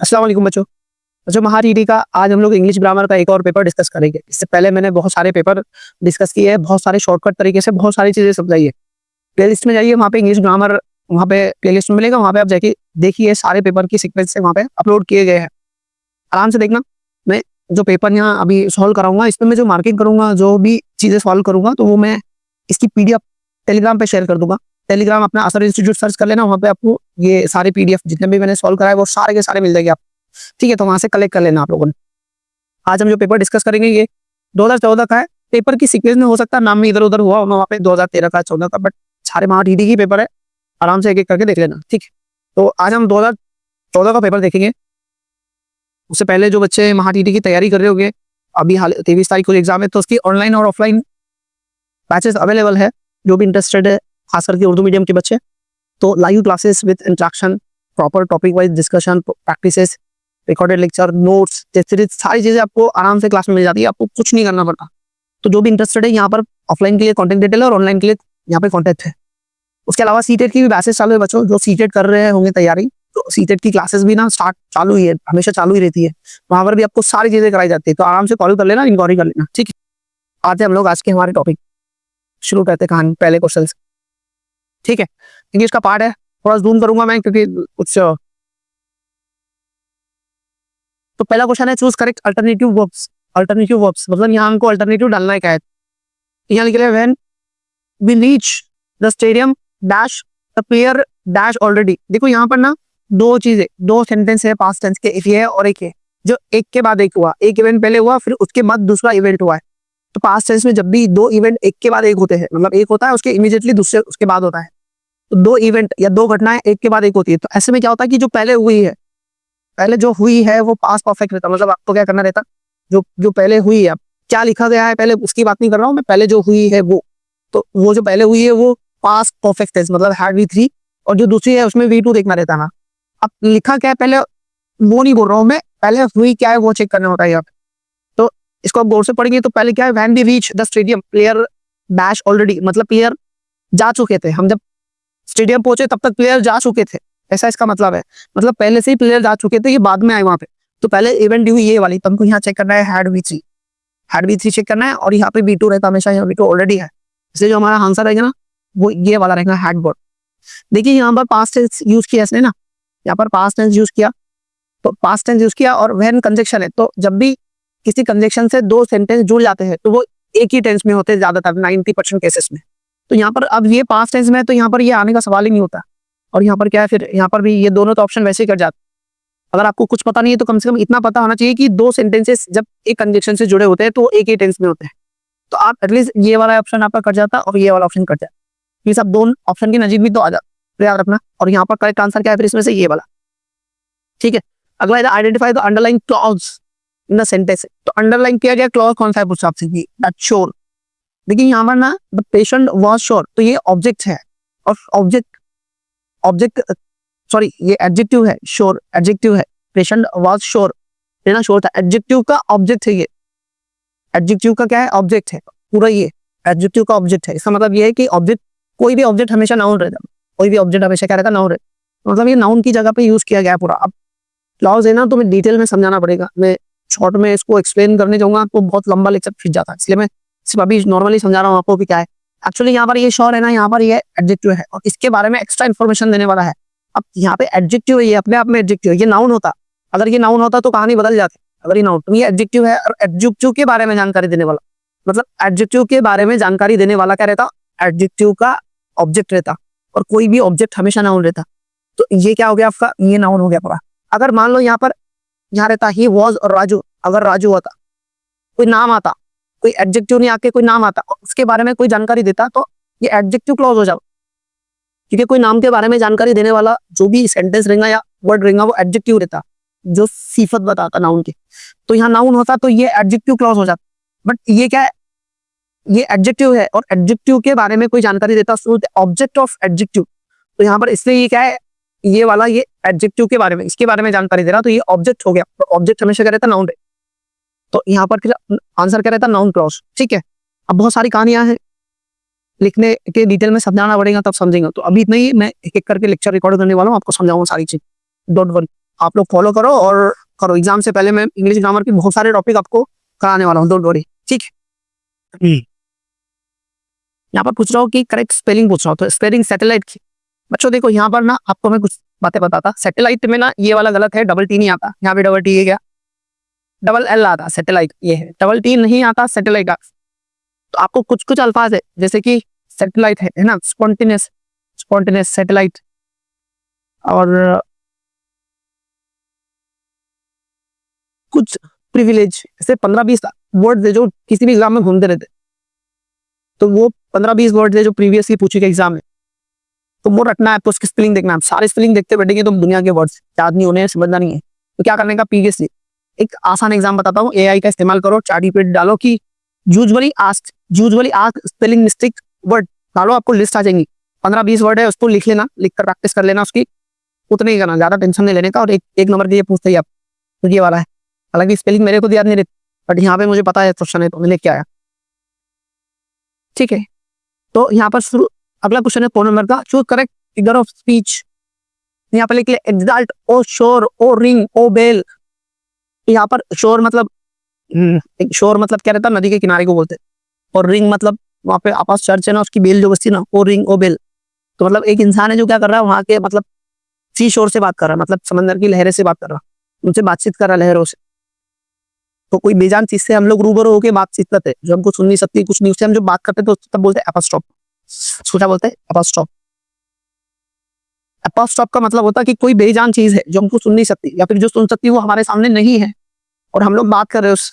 अस्सलाम वालेकुम बच्चों। बच्चों महाटीटी का आज हम लोग इंग्लिश ग्रामर का एक और पेपर डिस्कस करेंगे। इससे पहले मैंने बहुत सारे पेपर डिस्कस किए हैं, बहुत सारे शॉर्टकट तरीके से बहुत सारी चीज़ें समझाई है। प्लेलिस्ट में जाइए, वहाँ पे इंग्लिश ग्रामर वहाँ पे प्लेलिस्ट में मिलेगा, वहाँ पे आप जाके देखिए सारे पेपर की सीक्वेंस से वहाँ पे अपलोड किए गए हैं। आराम से देखना। मैं जो पेपर यहाँ अभी सॉल्व कराऊंगा, इसमें मैं जो मार्किंग करूंगा, जो भी चीज़ें सॉल्व करूंगा, तो वो मैं इसकी पीडीएफ टेलीग्राम पे शेयर कर दूंगा। टेलीग्राम अपना असर इंस्टीट्यूट सर्च कर लेना, वहाँ पे आपको ये सारे पीडीएफ जितने भी मैंने सॉल्व कराए वो सारे के सारे मिल जाएंगे आप। ठीक है, तो वहां से कलेक्ट कर लेना आप लोगों ने। आज हम जो पेपर डिस्कस करेंगे ये 2014 का है। पेपर की सीक्वेंस में हो सकता है नाम में इधर उधर हुआ वहाँ पे 2013 का 14 का, बट सारे महाटीटी की पेपर है। आराम से एक एक करके देख लेना। ठीक है, तो आज हम 2014 का पेपर देखेंगे। उससे पहले जो बच्चे महाटीटी की तैयारी कर रहे होंगे, अभी हाल 23 तारीख को एग्जाम है, तो उसकी ऑनलाइन और ऑफलाइन बैचेस अवेलेबल है। जो भी इंटरेस्टेड है, खास करके उर्दू मीडियम के बच्चे, तो live classes with interaction, proper topic wise discussion, practices, recorded lecture, notes, जैसे सारी चीजें आपको आराम से क्लास में मिल जाती है। आपको कुछ नहीं करना पड़ता। तो जो भी इंटरेस्टेड है, यहाँ पर ऑफलाइन के लिए कॉन्टेक्ट डिटेल है और ऑनलाइन के लिए यहाँ पे कॉन्टेक्ट है। उसके अलावा सीटेट की भी बैचेस चालू है बच्चों। जो सीटेट कर रहे होंगे तैयारी, तो सीटेट की क्लासेस भी ना स्टार्ट चालू ही है, हमेशा चालू ही रहती है। वहां पर भी आपको सारी चीजें कराई जाती है, तो आराम से कॉल कर लेना, इंक्वायरी कर लेना। ठीक है, आते हम लोग आज के हमारे टॉपिक शुरू करते कहानी पहले क्वेश्चन से। ठीक है, इंग्लिश का पार्ट है, थोड़ा जूम करूंगा मैं क्योंकि कुछ। तो पहला क्वेश्चन है, choose correct alternative verbs. Alternative verbs मतलब यहाँ हमको अल्टरनेटिव डालना है। क्या है यहाँ लिख रहे हैं, when we reach the stadium dash the player dash already. देखो यहाँ पर ना दो चीजें, दो सेंटेंस है पास्ट टेंस के, एक ये है और एक है। जो एक के बाद एक हुआ, एक इवेंट पहले हुआ फिर उसके बाद दूसरा इवेंट हुआ है। तो पास्ट टेंस में जब भी दो इवेंट एक के बाद एक होते हैं, मतलब एक होता है उसके इमीडिएटली दूसरे उसके बाद होता है, तो दो इवेंट या दो घटनाएं एक के बाद एक होती है। तो ऐसे में क्या होता है कि जो पहले हुई है, पहले जो हुई है वो पास्ट परफेक्ट रहता है। मतलब आपको क्या करना रहता, जो जो पहले हुई है, अब क्या लिखा गया है पहले उसकी बात नहीं कर रहा हूँ मैं, पहले जो हुई है वो, तो वो जो पहले हुई है वो पास्ट परफेक्ट टेंस मतलब हैड V3, और जो दूसरी है उसमें V2 देखना रहता है ना। अब लिखा क्या है पहले वो नहीं बोल रहा हूँ मैं, पहले हुई क्या है वो चेक करना होता है यहाँ पे। तो इसको आप गौर से पढ़ेंगे तो पहले क्या है, when we reach the stadium player dash already, मतलब प्लेयर जा चुके थे। हम जब स्टेडियम पहुंचे तब तक प्लेयर जा चुके थे, ऐसा इसका मतलब है। मतलब पहले से ही प्लेयर जा चुके थे, ये बाद में आए वहां पे। तो पहले इवेंट हुई ये वाली, तो हमको यहाँ चेक करना है had V3, had V3 check करना है, और यहाँ पे V2 रहता हमेशा, यहाँ V2 ऑलरेडी है, इसलिए जो हमारा आंसर रहेगा ना वो ये वाला रहेगा, हैड वर्ब। देखिए यहाँ पर पास्ट टेंस यूज किया इसने ना, यहाँ पर पास्ट टेंस यूज किया, तो पास्ट टेंस यूज किया और व्हेन कंजक्शन है। तो जब भी किसी कंजक्शन से दो सेंटेंस जुड़ जाते हैं तो वो एक ही टेंस में होते हैं ज्यादातर 90% केसेस में। तो यहाँ पर अब ये पास्ट टेंस में है, तो यहाँ पर ये आने का सवाल ही नहीं होता। और यहाँ पर क्या है, फिर यहाँ पर भी ये दोनों तो ऑप्शन वैसे ही कर जाते। अगर आपको कुछ पता नहीं है तो कम से कम इतना पता होना चाहिए कि दो सेंटेंसेस जब एक कंजक्शन से जुड़े होते हैं तो एक ही टेंस में होते हैं। तो आप एटलीस्ट ये वाला ऑप्शन आपका कट जाता और ये वाला ऑप्शन कट जाता, ये सब दोनों ऑप्शन की नजीक भी तो आ जाता, तो याद रखना। और यहाँ पर करेक्ट आंसर क्या है फिर इसमें से, ये वाला। ठीक है, अगला है identify the underline clause in the sentence. तो अंडरलाइन किया गया क्लॉज कौन सा है पूछा आपसे, दैट श्योर। देखिए यहाँ पर ना द पेशेंट वाज श्योर, तो ये ऑब्जेक्ट है, और ऑब्जेक्ट सॉरी ये एडजेक्टिव है, श्योर एडजेक्टिव है। पेशेंट वाज श्योर, लेना श्योर था, एडजेक्टिव का ऑब्जेक्ट है ये। एडजेक्टिव का क्या है, ऑब्जेक्ट है पूरा, ये एडजेक्टिव का ऑब्जेक्ट है। इसका मतलब ये है कि ऑब्जेक्ट, कोई भी ऑब्जेक्ट हमेशा नाउन रहता है, कोई भी ऑब्जेक्ट हमेशा क्या रहता है, नाउन रहता। मतलब ये नाउन की जगह पे यूज किया गया है पूरा। अब क्लॉज है ना, तो मैं डिटेल में समझाना पड़ेगा, मैं शॉर्ट में इसको एक्सप्लेन करने जाऊंगा तो बहुत लंबा लेक्चर खिंच जाता है, इसलिए मैं सिर्फ अभी नॉर्मली समझा रहा हूँ आपको भी क्या है। एक्चुअली यहाँ पर ये श्योर है ना, यहाँ पर ये एडजेक्टिव है और इसके बारे में एक्स्ट्रा इन्फॉर्मेशन देने वाला है। अब यहाँ पे एडजेक्टिव है, ये अपने आप में एडजेक्टिव है, ये नाउन होता, अगर ये नाउन होता तो कहानी बदल जाती। अगर ये नाउन, तो ये एडजेक्टिव है और एडजेक्टिव के बारे में जानकारी देने वाला, मतलब एडजेक्टिव के बारे में जानकारी देने वाला क्या रहता, एडजेक्टिव का ऑब्जेक्ट रहता, और कोई भी ऑब्जेक्ट हमेशा नाउन रहता। तो ये क्या हो गया आपका, ये नाउन हो गया पूरा। अगर मान लो यहाँ पर यहाँ रहता ही वॉज और राजू, अगर राजू होता, कोई नाम आता, कोई एडजेक्टिव नहीं आके कोई नाम आता और उसके बारे में कोई जानकारी देता, तो ये एडजेक्टिव क्लॉज हो जाओ, क्योंकि कोई नाम के बारे में जानकारी देने वाला जो भी सेंटेंस रहेगा या वर्ड रहेगा वो एडजेक्टिव रहता, जो सिफत बताता नाउन की। तो यहाँ नाउन होता तो ये एडजेक्टिव क्लॉज हो जाता, बट ये क्या है, ये एडजेक्टिव है और एडजेक्टिव के बारे में कोई जानकारी देता, ऑब्जेक्ट ऑफ एडजेक्टिव। तो यहाँ पर इसलिए ये क्या है, ये वाला ये एडजेक्टिव के बारे में, इसके बारे में जानकारी दे रहा, तो ये ऑब्जेक्ट हो गया। तो ऑब्जेक्ट हमेशा क्या रहता, नाउन रहता, तो यहाँ पर फिर आंसर क्या रहता, नाउन क्लॉज। ठीक है, अब बहुत सारी कहानियां हैं, लिखने के डिटेल में समझाना पड़ेगा तब समझेंगे। तो अभी इतना ही, मैं एक एक करके लेक्चर रिकॉर्ड करने वाला हूँ, आपको समझाऊंगा सारी चीज, डोंट वरी। आप लोग फॉलो करो और करो। एग्जाम से पहले मैं इंग्लिश ग्रामर की बहुत सारे टॉपिक आपको कराने वाला हूँ, डोंट वरी, ठीक है। यहाँ पर पूछ रहा हूँ कि करेक्ट स्पेलिंग पूछ रहा हूँ, तो स्पेलिंग सैटेलाइट की। बच्चों देखो यहाँ पर ना आपको मैं कुछ बातें बताता। सैटेलाइट में ना ये वाला गलत है, डबल टी नहीं आता, यहाँ पे डबल टी है क्या, डबल एल आता, सैटेलाइट ये है, डबल टी नहीं आता, सैटेलाइट आता। तो आपको कुछ कुछ अल्फाज है जैसे कि सैटेलाइट है ना, स्पॉन्टेनियस, स्पॉन्टेनियस सैटेलाइट, और कुछ प्रिविलेज, ऐसे 15-20 वर्ड है जो किसी भी एग्जाम में घूमते रहते। तो वो 15-20 वर्ड है जो प्रीवियसली पूछे गए एग्जाम में, तो वो रटना है, तो उसकी स्पेलिंग देखना है। सारे स्पेलिंग देखते बैठेंगे तो दुनिया के वर्ड्स याद नहीं होने, समझना नहीं है। तो क्या करने का, प्रीवियसली एक आसान एग्जाम बताता हूँ, एआई का इस्तेमाल करो, ChatGPT डालो कि usually ask spelling mistake word डालो, आपको लिस्ट आ जाएंगी। 15-20 वर्ड है, उसको लिख लेना, लिख कर प्रैक्टिस कर लेना उसकी, उतने ही करना, ज्यादा टेंशन नहीं लेने का। और एक नंबर के ये पूछते ही आप, तो ये वाला है, हालांकि स्पेलिंग मेरे को याद नहीं रहती, बट यहाँ पे मुझे पता है क्वेश्चन है तो मैंने क्या आया, ठीक है। तो यहाँ पर शुरू अगला क्वेश्चन है 4 नंबर का, choose correct figure of speech. यहाँ पर लिखिए एक्सल्ट, ओ शोर, ओ रिंग, ओ बेल। यहाँ पर शोर मतलब शोर मतलब क्या रहता है, नदी के किनारे को बोलते हैं। और रिंग मतलब वहां पे आपस चर्च है ना, उसकी बेल जो बजती है ना, ओ रिंग, ओ बेल। तो मतलब एक इंसान है जो क्या कर रहा है वहां के, मतलब सी शोर से बात कर रहा है, मतलब समंदर की लहरें से बात कर रहा है, उनसे बातचीत कर रहा है लहरों से। तो कोई बेजान चीज से हम लोग रूबरू होकर बातचीत करते हैं, जो हमको सुन नहीं सकती, कुछ नहीं, उससे हम जो बात करते हैं तो तब बोलते हैं एपोस्ट्रोफ। क्या बोलते हैं, एपोस्ट्रोफ। एपोस्ट्रोफ का मतलब होता है कि कोई बेजान चीज है जो हमको सुन नहीं सकती, या फिर जो सुन सकती है वो हमारे सामने नहीं है, और हम लोग बात कर रहे हैं उस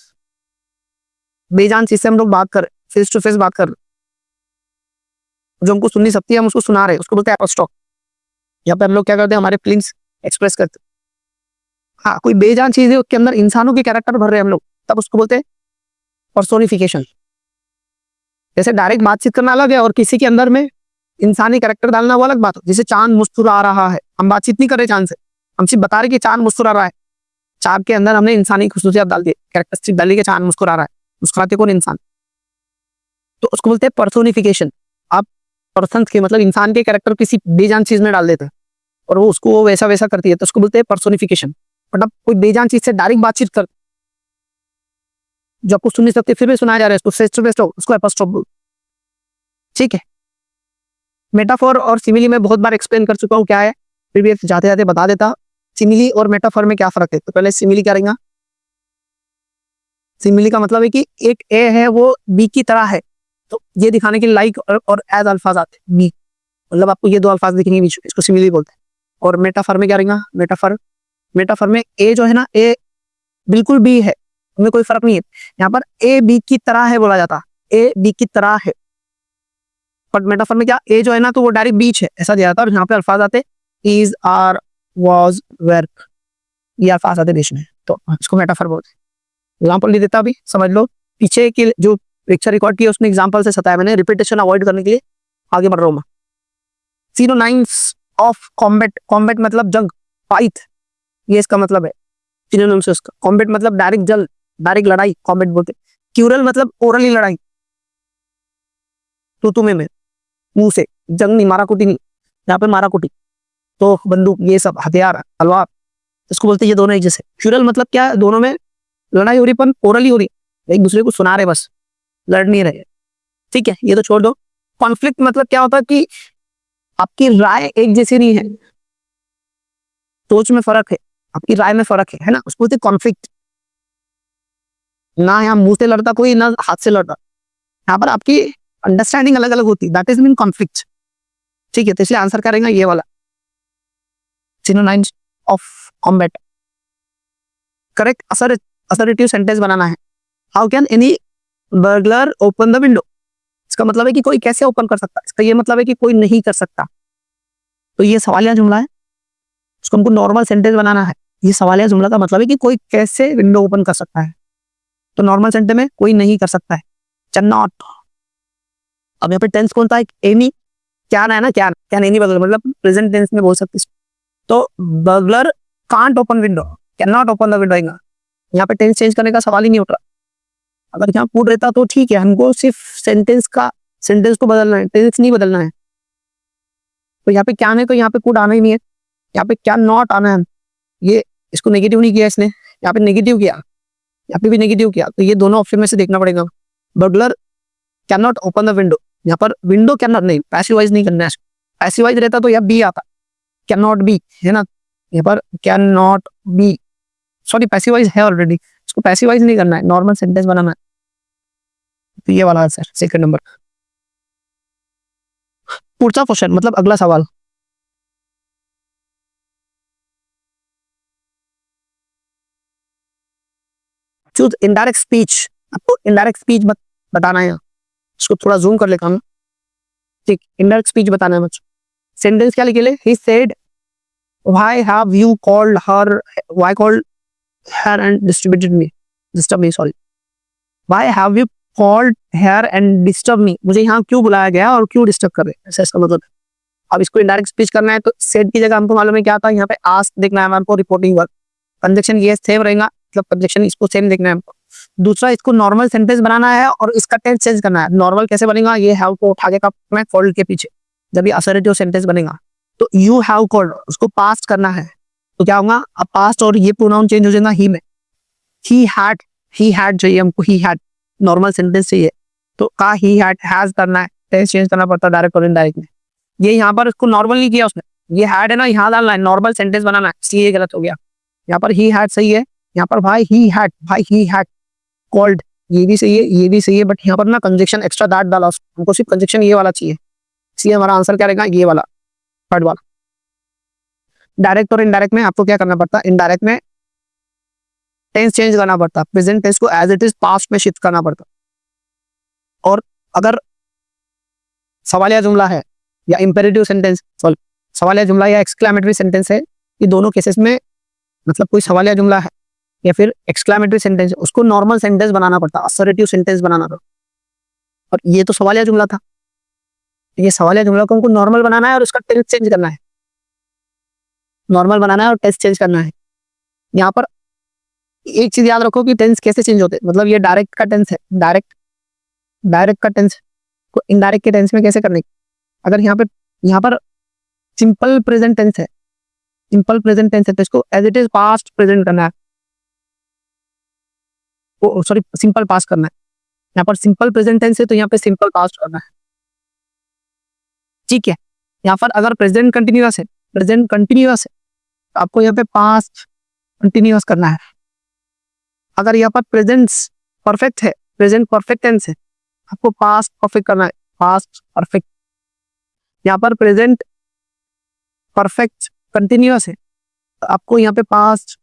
बेजान चीज से, हम लोग बात कर रहे, फेस टू फेस बात कर रहे, जो हमको सुन नहीं सकती, हम उसको सुना रहे, उसको बोलते हैं एपोस्ट्रोफ। यहाँ पे हम लोग क्या करते हैं, हमारे फीलिंग्स एक्सप्रेस करते हैं। हाँ, कोई बेजान चीज है उसके अंदर इंसानों के कैरेक्टर भर रहे हैं हम लोग, तब उसको बोलते हैं पर्सोनिफिकेशन। जैसे डायरेक्ट बातचीत करना अलग है, और किसी के अंदर में इंसानी कैरेक्टर डालना वो अलग बात है। जैसे चांद मुस्कुरा रहा है, हम बातचीत नहीं कर रहे चांद से, हम सिर्फ बता रहे कि चांद मुस्कुरा रहा है। चांद के अंदर हमने इंसानी खुसूसियत डाल दी, कैरेक्टरिस्टिक डाली कि चांद मुस्कुरा रहा है, मुस्कुराते कौन, इंसान। तो उसको बोलते हैं पर्सोनिफिकेशन। आप पर्सन के मतलब इंसान के कैरेक्टर किसी बेजान चीज में डाल देते हैं, और वो उसको वैसा वैसा करती है, तो उसको बोलते हैं पर्सोनिफिकेशन। मतलब कोई बेजान चीज से डायरेक्ट बातचीत कर, जो आपको सुन नहीं सकते फिर भी सुनाया जा रहा है, उसको फेस टू फेस, उसको एपोस्ट्रोफ बोलते, ठीक है। मेटाफोर और सिमिली में बहुत बार एक्सप्लेन कर चुका हूँ क्या है, फिर भी जाते जाते बता देता। सिमिली और मेटाफोर में क्या फर्क है, तो पहले सिमिली क्या रहेगा। सिमिली का मतलब है कि एक ए है वो बी की तरह है, तो ये दिखाने के लिए लाइक और एज अल्फाज आते हैं, बी मतलब आपको ये दो अल्फाज दिखेंगे बीच में, इसको सिमिली बोलते हैं। और मेटाफर में क्या रहेगा, मेटाफर में ए जो है ना, ए बिल्कुल बी है, उनमें कोई फर्क नहीं है। यहाँ पर ए बी की तरह है बोला जाता, ए बी की तरह है। बट मेटाफर में क्या, ए जो है ना तो वो डायरेक्ट बीच है ऐसा दिया जाता है, और यहाँ पे अल्फाज आते इज, आर, वाज, वर्क, ये अल्फाज आते बीच में, तो इसको मेटाफर बोलते हैं। एग्जाम्पल नहीं देता, अभी समझ लो। पीछे की जो लेक्चर रिकॉर्ड किया उसमें एग्जाम्पल से सताया मैंने, रिपीटेशन अवॉइड करने के लिए आगे बढ़ रहा हूँ मैं। सिनोनिम्स ऑफ कॉम्बैट, कॉम्बैट मतलब जंग, फाइट, ये इसका मतलब है सिनोनिम्स उसका। कॉम्बैट मतलब डायरेक्ट जंग, डायरेक्ट लड़ाई, कॉम्बैट बोलते। क्यूरल मतलब ओरली लड़ाई, तू में मुंह से, जंग नहीं, माराकुटी नहीं, यहाँ पे माराकुटी तो बंदूक, ये सब हथियार, तलवार, इसको बोलते हैं। ये दोनों एक जैसे। क्यूरल मतलब क्या, दोनों में लड़ाई हो रही पर ओरली हो रही, एक दूसरे को सुना रहे, बस लड़ नहीं रहे, ठीक है, ये तो छोड़ दो। कॉन्फ्लिक्ट मतलब क्या होता है कि आपकी राय एक जैसी नहीं है, सोच में फर्क है, आपकी राय में फर्क है ना, उसको बोलते कॉन्फ्लिक्ट। ना यहाँ मुंह से लड़ता कोई, ना हाथ से लड़ता, यहाँ पर आपकी अंडरस्टैंडिंग अलग अलग होती, दैट इज मीन कॉन्फ्लिक्ट, ठीक है। तो इसलिए आंसर करेंगे ये वाला, synonyms of combat. Correct assertive sentence बनाना है। How can any burglar open the window, इसका मतलब है कि कोई कैसे ओपन कर सकता है, इसका ये मतलब है कि कोई नहीं कर सकता। तो ये सवालिया जुमला है, उसको हमको नॉर्मल सेंटेंस बनाना है। ये सवालिया जुमला का मतलब है कि कोई कैसे विंडो ओपन कर सकता है, तो नॉर्मल सेंटेंस में कोई नहीं कर सकता है, कैन नॉट। अब यहाँ पे टेंस कौन था, एनी, क्या है ना, क्या एनी बर्गलर, मतलब प्रेजेंट टेंस में बोल सकते। तो burglar can't open window, can not open the window, यहाँ पे टेंस चेंज करने का सवाल ही नहीं उठ रहा। अगर यहाँ पूर्ण रहता तो ठीक है, हमको सिर्फ सेंटेंस को बदलना है, टेंस नहीं बदलना है। तो यहाँ पे क्या है, तो यहाँ पे कुड आना ही नहीं है, यहाँ पे क्या नॉट आना है, ये इसको नेगेटिव नहीं किया इसने, यहाँ पे नेगेटिव किया, यहाँ पे भी नेगेटिव किया, तो ये दोनों ऑप्शन में से देखना पड़ेगा। Burglar can not open the window, यहाँ पर विंडो कैन नॉट नहीं, पैसिवाइज नहीं करना है। पैसिवाइज रहता तो यहाँ बी आता, कैन नॉट बी है ना, यहाँ पर can not be, sorry passivise है ऑलरेडी, इसको पैसिवाइज नहीं करना है, नॉर्मल सेंटेंस बनाना है। तो ये वाला आंसर सेकंड नंबर। पुढचा क्वेश्चन मतलब अगला सवाल, चूज इनडायरेक्ट स्पीच। आपको इनडायरेक्ट स्पीच बताना है, इसको थोड़ा जूम कर लेता हूँ, ठीक, इनडायरेक्ट स्पीच बताना है मुझे। सेंटेंस क्या लिखे, he said why have you called her, why called her and disturb me sorry, why have you called her and disturb me, मुझे यहाँ क्यों बुलाया गया और क्यों डिस्टर्ब कर रहे हैं, ऐसा इसका मतलब है। अब इसको इनडायरेक्ट स्पीच करना है तो सेड की जगह हमको मालूम है क्या था, यहाँ पे आस्क देखना है हमको, रिपोर्टिंग वर्क, कंजक्शन ये सेम रहेगा, मतलब कंजक्शन इसको सेम देखना है हमको। दूसरा, इसको नॉर्मल सेंटेंस बनाना है और इसका टेंस चेंज करना है। नॉर्मल कैसे बनेगा, ये हैव को उठा के मैं कॉल्ड के पीछे, जब ये असर्टिव सेंटेंस बनेगा तो यू हैव कॉल्ड, उसको पास्ट करना है, तो क्या होगा, अब पास्ट और ये प्रोनाउन चेंज हो जाएगा ही में, ही हैड चाहिए हमको, ही हैड नॉर्मल सेंटेंस चाहिए, तो का ही हैज करना है, टेंस चेंज करना पड़ता है डायरेक्ट और इनडायरेक्ट में। ये यहाँ पर इसको नॉर्मल नहीं किया उसने, ये हैड है ना, यहाँ डालना है, नॉर्मल सेंटेंस बनाना है, इसलिए ये गलत हो गया। यहाँ पर ही हैड सही है, यहाँ पर भाई ही हैड कॉल्ड, ये भी सही है, ये भी सही है, बट यहाँ पर ना कंजक्शन एक्स्ट्रा दैट डाला, हमको सिर्फ कंजक्शन ये वाला चाहिए, इसलिए हमारा आंसर क्या रहेगा, ये वाला थर्ड वाला। डायरेक्ट और इनडायरेक्ट में आपको क्या करना पड़ता है, इनडायरेक्ट में टेंस चेंज करना पड़ता, प्रेजेंट टेंस को एज इट इज पास्ट में शिफ्ट करना पड़ता। और अगर सवालिया जुमला है या इंपेरेटिव सेंटेंस, सॉरी सवालिया जुमला या एक्सक्लेमेटरी सेंटेंस है, ये दोनों केसेस में मतलब कोई सवालिया जुमला है या फिर एक्सक्लेमेटरी सेंटेंस है, उसको नॉर्मल सेंटेंस बनाना पड़ता, असर्टिव सेंटेंस बनाना पड़ता। और ये तो सवालिया जुमला था, ये सवालिया जुमला को हमको नॉर्मल बनाना है और उसका टेंस चेंज करना है, नॉर्मल बनाना है और टेंस चेंज करना है। यहाँ पर एक चीज याद रखो कि टेंस कैसे चेंज होते हैं, मतलब ये डायरेक्ट का टेंस है, डायरेक्ट का टेंस को इनडायरेक्ट के टेंस में कैसे करने, अगर यहाँ पर सिंपल प्रेजेंट टेंस है, सिंपल प्रेजेंट टेंस है तो इसको as it is past present करना है, सॉरी सिंपल पास्ट करना है। यहाँ पर सिंपल प्रेजेंट टेंस है तो यहाँ पे सिंपल पास्ट करना है, ठीक है। यहाँ पर अगर प्रेजेंट कंटिन्यूअस है तो आपको यहाँ पे पास्ट कंटिन्यूअस करना है। अगर यहाँ पर प्रेजेंट परफेक्ट टेंस है, आपको पास्ट परफेक्ट करना है, पास्ट परफेक्ट। यहाँ पर प्रेजेंट परफेक्ट कंटिन्यूअस है तो आपको यहाँ पे पास्ट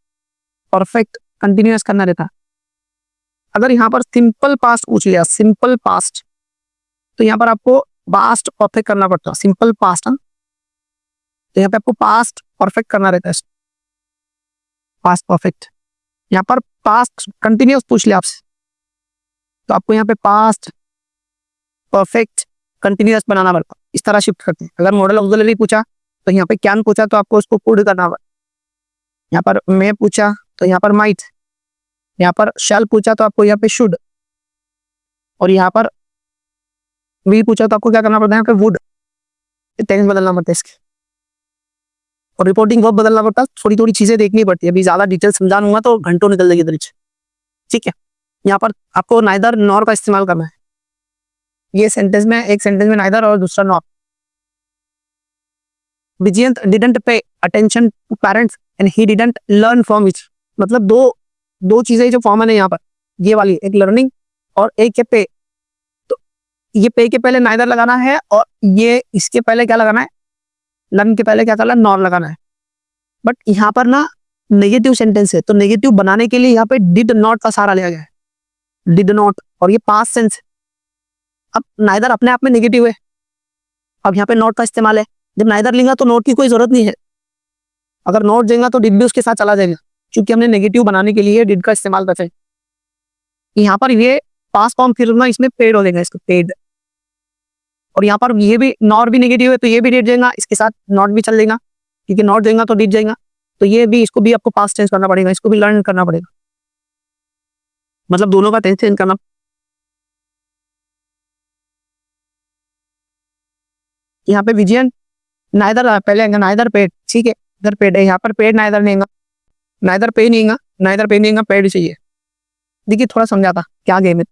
परफेक्ट कंटिन्यूअस करना रहता है। अगर यहाँ पर सिंपल पास्ट पूछ लिया, सिंपल पास्ट, तो यहाँ पर आपको पास्ट परफेक्ट करना पड़ता है, सिंपल पास्ट, तो यहाँ पे आपको पास्ट परफेक्ट करना रहता है, पास्ट परफेक्ट। यहाँ पर पास्ट कंटिन्यूअस पूछ लिया आपसे तो आपको यहाँ पे पास्ट परफेक्ट कंटिन्यूअस बनाना पड़ता, इस तरह शिफ्ट करते हैं। अगर मॉडल ऑक्सिलरी पूछा तो यहाँ पे कैन पूछा तो आपको उसको कुड करना पड़ता, यहाँ पर मे पूछा तो यहाँ पर माइट, यहाँ पर शैल पूछा तो आपको यहाँ पे शुड, और यहाँ पर वी पूछा तो आपको क्या करना पड़ता है, यहाँ पे वुड, टेंस बदलना पड़ता है इसके, और रिपोर्टिंग वर्ब बदलना पड़ता है। थोड़ी थोड़ी चीजें देखनी पड़ती है, अभी ज्यादा डिटेल समझाऊंगा तो घंटों निकल जाएगी इधर, ठीक है। यहाँ पर आपको नाइदर नॉर का इस्तेमाल करना है, ये सेंटेंस में एक सेंटेंस में नाइदर और दूसरा nor. Vijayant didn't pay attention to parents and he didn't learn from it, मतलब दो चीजें जो कॉमन है यहाँ पर, ये वाली एक लर्निंग और एक है पे, तो ये पे के पहले नाइदर लगाना है और ये इसके पहले क्या लगाना है, लर्न के पहले क्या करना है, नॉर लगाना है। बट यहाँ पर ना नेगेटिव सेंटेंस है तो नेगेटिव बनाने के लिए यहाँ पे डिड नॉट का सहारा लिया गया है, डिड नॉट, और ये पास्ट सेंस है। अब नाइदर अपने आप में नेगेटिव है, अब यहाँ पे नॉट का इस्तेमाल है, जब नाइदर लेंगे तो नॉट की कोई जरूरत नहीं है, अगर नॉट देंगे तो डिड भी उसके साथ चला जाएगा, क्योंकि हमने नेगेटिव बनाने के लिए डिड का इस्तेमाल करते हैं। यहाँ पर ये पास्ट फॉर्म फिर ना इसमें पेड हो जाएगा, इसको पेड, और यहाँ पर ये भी नॉट भी नेगेटिव है तो ये भी डिड जाएगा, इसके साथ नॉट भी चल जाएगा, क्योंकि नॉट देगा तो डिड जाएगा, तो ये भी इसको भी आपको पास्ट चेंज करना पड़ेगा, इसको भी लर्न करना पड़ेगा, मतलब दोनों का टेंस चेंज करना। यहाँ पे विजयन नाइदर पहले नाइदर पेड, ठीक है, इधर पेड है, यहाँ पर पेड नाइदर लेगा, नाइदर पेइंग पेड चाहिए। देखिए थोड़ा समझाता क्या गेम है।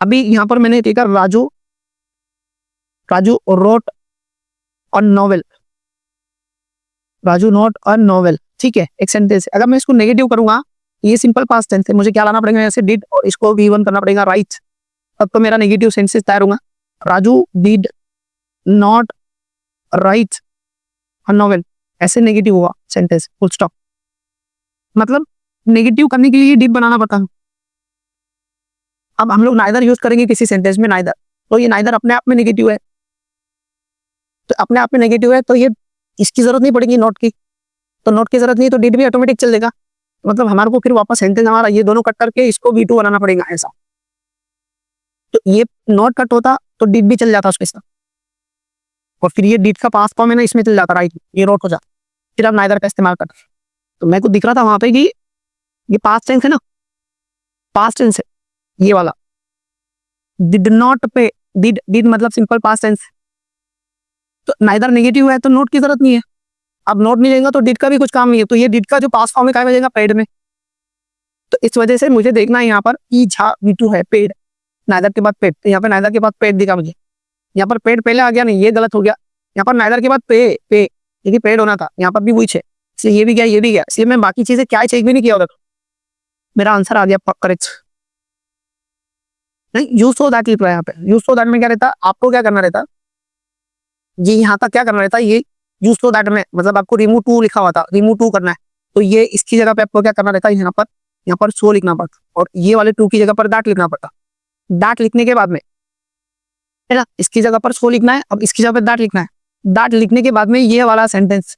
अभी यहाँ पर मैंने देखा राजू रोट और नॉवेल, राजू नॉट और नॉवेल, ठीक है, एक सेंटेंस। अगर मैं इसको नेगेटिव करूंगा, ये सिंपल पास्ट टेंस है, मुझे क्या लाना पड़ेगा, ऐसे डिड और इसको V1 करना पड़ेगा, राइट। तब तो मेरा नेगेटिव सेंटेंस तैयार होगा। Raju did not right a novel, ऐसे नेगेटिव हुआ सेंटेंस, फुल स्टॉप। मतलब नेगेटिव करने के लिए डिड बनाना पड़ता है। अब हम लोग नाइदर यूज करेंगे किसी सेंटेंस में, नाइदर, तो ये नाइदर अपने आप में नेगेटिव है, तो अपने आप में नेगेटिव है, तो ये इसकी जरूरत नहीं पड़ेगी नॉट की, तो नॉट की जरूरत नहीं, तो डिड भी ऑटोमेटिक चल देगा। मतलब हमारे को फिर वापस सेंटेंस हमारा ये दोनों कट करके इसको V2 बनाना पड़ेगा ऐसा। तो ये नॉट कट होता तो डिड भी चल जाता उसके साथ, और फिर ये डिड का पास्ट फॉर्म है ना, इसमें चल जाता, राइट, ये नॉट हो जाता, फिर आप नाइदर का इस्तेमाल करते। तो मेरे को दिख रहा था वहां पे कि ये पास्ट टेंस है ना, पास्ट टेंस है ये वाला, डिड नॉट पे, डिड मतलब सिंपल पास्ट टेंस, तो नाइदर नेगेटिव है तो नोट की जरूरत नहीं है। अब नोट नहीं लेगा तो डिड का भी कुछ काम नहीं है, तो ये डिड का जो पास्ट फॉर्म है क्या बजेगा, पेड में। तो इस वजह से मुझे देखना है यहाँ पर ई झा V2 है, पेड, नाइदर के बाद पेड, तो यहाँ पे नाइदर के बाद पेड दिखा मुझे, यहाँ पर पेड पहले आ गया, नहीं ये गलत हो गया, यहाँ पर नाइदर के बाद पे देखिए पेड होना था, यहाँ पर भी वही है, इसलिए ये भी गया, ये भी गया, इसलिए मैं बाकी चीजें क्या चेक भी नहीं किया होगा, मेरा आंसर आ गया करेक्ट। नहीं, यूज सो दैट लिख रहा है यहाँ पे, यूज सो दैट में क्या रहता, आपको क्या करना रहता, ये यहाँ तक क्या करना रहता, ये यूज सो दैट में मतलब आपको रिमूव टू लिखा हुआ था, रिमूव टू करना है, तो ये इसकी जगह पे आपको क्या करना रहता है, यहाँ पर सो लिखना पड़ता, और ये वाले टू की जगह पर दैट लिखना पड़ता। दैट लिखने के बाद में है ना, इसकी जगह पर सो लिखना है, अब इसकी जगह पर दैट लिखना है। दैट लिखने के बाद में ये वाला सेंटेंस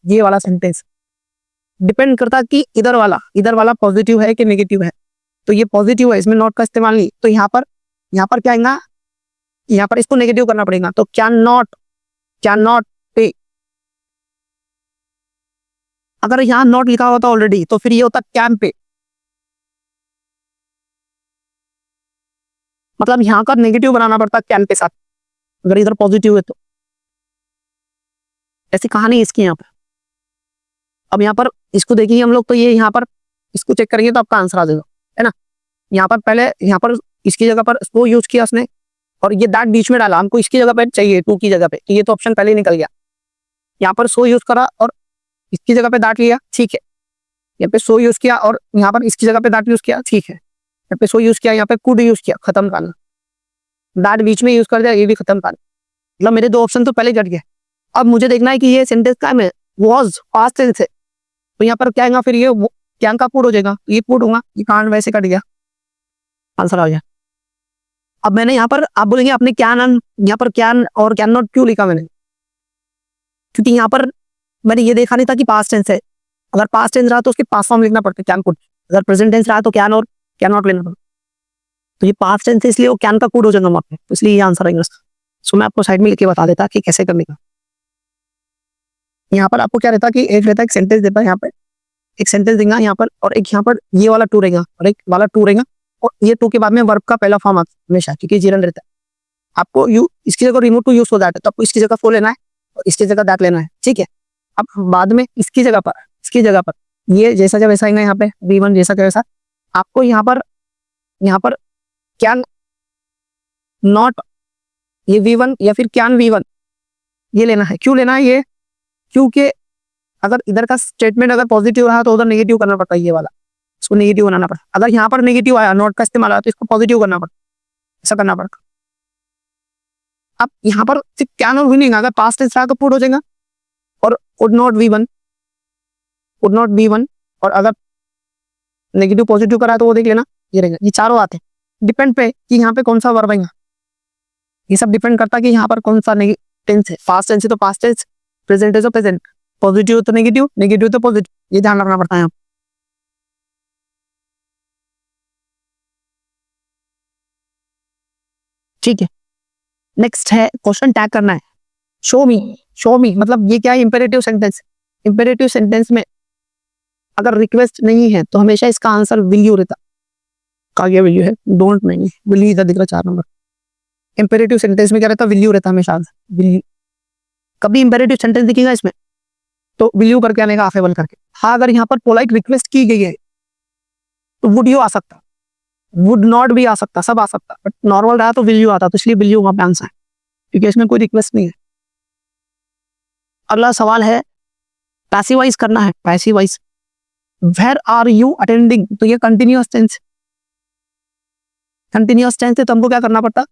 डिपेंड करता कि इधर वाला पॉजिटिव है कि नेगेटिव है, तो ये पॉजिटिव है, इसमें नॉट का इस्तेमाल नहीं, तो यहाँ पर क्या आएगा, यहाँ पर इसको नेगेटिव करना पड़ेगा, तो कैन नॉट पे। अगर यहाँ नॉट लिखा होता ऑलरेडी तो फिर ये होता कैन पे, मतलब यहाँ का नेगेटिव बनाना पड़ता कैन के साथ, अगर इधर पॉजिटिव है तो। ऐसी कहानी है इसकी यहाँ पर। अब यहाँ पर इसको देखेंगे हम लोग, तो ये यहाँ पर इसको चेक करेंगे तो आपका आंसर आ जाएगा, है ना। यहाँ पर पहले यहाँ पर इसकी जगह पर इसको यूज किया उसने, और ये दैट बीच में डाला, हमको इसकी जगह पे चाहिए टू की जगह पे, तो ये तो ऑप्शन पहले ही निकल गया। यहाँ पर सो यूज करा और इसकी जगह पे दैट लिया, ठीक है, यहाँ पे सो यूज किया और यहाँ पर इसकी जगह पे दैट यूज किया, ठीक है, यहाँ पे सो यूज किया, यहाँ पे कुड यूज किया, खत्म करना, दैट बीच में यूज कर दिया, ये भी खत्म करना, मतलब मेरे दो ऑप्शन तो पहले कट गए। अब मुझे देखना है कि ये सेंटेंस का में वॉज पास्ट टेंस है, तो यहाँ पर क्या आएगा, फिर ये कैन का पुट हो जाएगा, ये पुट होगा, ये कान वैसे कट गया, आंसर आ गया। अब मैंने यहाँ पर, आप बोलेंगे आपने कैन, यहाँ पर कैन और कैन नॉट क्यों लिखा मैंने, क्योंकि यहाँ पर मैंने ये देखा नहीं था कि पास्ट टेंस है, अगर पास्ट टेंस रहा तो उसके पास्ट फॉर्म लिखना पड़ता कैन पुट, अगर प्रेजेंट टेंस रहा तो कैन और कैन नॉट लेना पड़ता, तो ये पास्ट टेंस है इसलिए वो कैन का पुट हो जाएगा वहाँ पे, तो इसलिए ये आंसर आएगा। सो मैं आपको साइड में लिख के बता देता कि कैसे करने का। यहाँ पर आपको क्या रहता है कि एक रहता है, एक सेंटेंस देता है, यहाँ पे एक सेंटेंस देगा यहाँ पर, और एक यहाँ पर ये वाला टू रहेगा और एक वाला टू रहेगा, और ये टू के बाद में वर्ब का पहला फॉर्म आता है हमेशा, क्योंकि जीरन रहता है। आपको यू इसकी जगह रिमूव टू यूज हो जाता है, तो आपको इसकी जगह फो लेना है और इसकी जगह दैट लेना है, ठीक है। अब बाद में इसकी जगह पर ये जैसा जब वैसा आएगा, यहाँ पे V1 जैसा का वैसा, आपको यहाँ पर कैन नॉट ये V1 या फिर कैन V1 ये लेना है। क्यों लेना है ये, क्योंकि अगर इधर का स्टेटमेंट अगर पॉजिटिव रहा तो उधर नेगेटिव करना पड़ता है, ये वाला इसको नेगेटिव बनाना पड़ता। अगर यहाँ पर नेगेटिव आया, नॉट का इस्तेमाल आया, तो इसको पॉजिटिव करना पड़ता, ऐसा करना पड़ता। अब यहाँ पर सिर्फ कैन और नहीं, अगर पास्ट टेंस रहा तो पुट हो जाएगा, और वुड नॉट V1, और अगर नेगेटिव पॉजिटिव करा तो वो देख लेना, ये रहेगा। ये चारों आते हैं, डिपेंड पे कि यहाँ पे कौन सा वर्ब आएगा, ये सब डिपेंड करता है कि यहाँ पर कौन सा टेंस है। पास्ट टेंस है तो पास्ट टेंस, प्रेजेंट है तो प्रेजेंट, पॉजिटिव तो नेगेटिव, नेगेटिव तो पॉजिटिव, ये ध्यान रखना पड़ता है। ठीक है, नेक्स्ट है क्वेश्चन टैग करना है, शो मी मतलब ये क्या है, इंपेरेटिव सेंटेंस। इंपेरेटिव सेंटेंस में अगर रिक्वेस्ट नहीं है तो हमेशा इसका आंसर विल यू रहता, का क्या विल यू है, डोंट नहीं, विल यू इधर दिख रहा 4 नंबर। इंपेरेटिव सेंटेंस में क्या रहता, विल यू रहता हमेशा, विल यू। कभी इंपेरेटिव सेंटेंस दिखेगा इसमें तो विल यू करके आने का, अफेबल करके, हाँ अगर यहाँ पर पोलाइट रिक्वेस्ट की गई है तो वुड यू आ सकता, वुड नॉट भी आ सकता, सब आ सकता, बट नॉर्मल रहा तो विल यू आता, तो इसलिए विल यू वहां पे आंसर है क्योंकि इसमें कोई रिक्वेस्ट नहीं है। अगला सवाल है पैसिवाइज करना है, passivize where are you attending, तो ये कंटिन्यूअस टेंस, कंटिन्यूअस टेंस है तो हमको क्या करना पड़ता,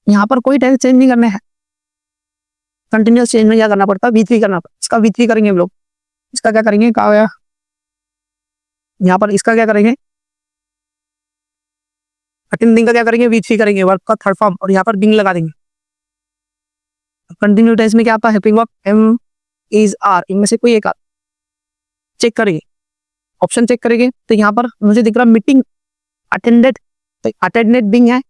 यहाँ पर कोई टेंस चेंज नहीं करने हैं, कंटिन्यूअस चेंज में क्या करना पड़ता, V3 करना पड़ता। इसका V3 करेंगे हम लोग, इसका क्या करेंगे, कहा गया यहाँ पर, इसका क्या करेंगे अटेंडिंग का क्या करेंगे, V3 करेंगे, वर्ब का थर्ड फॉर्म, और यहाँ पर बिंग लगा देंगे। कंटिन्यू टेंस में क्या आता है, helping verb am is are, इनमें से कोई एक चेक करेंगे, ऑप्शन चेक करेंगे, तो यहाँ पर मुझे दिख रहा मीटिंग अटेंडेड, तो अटेंडेड बिंग है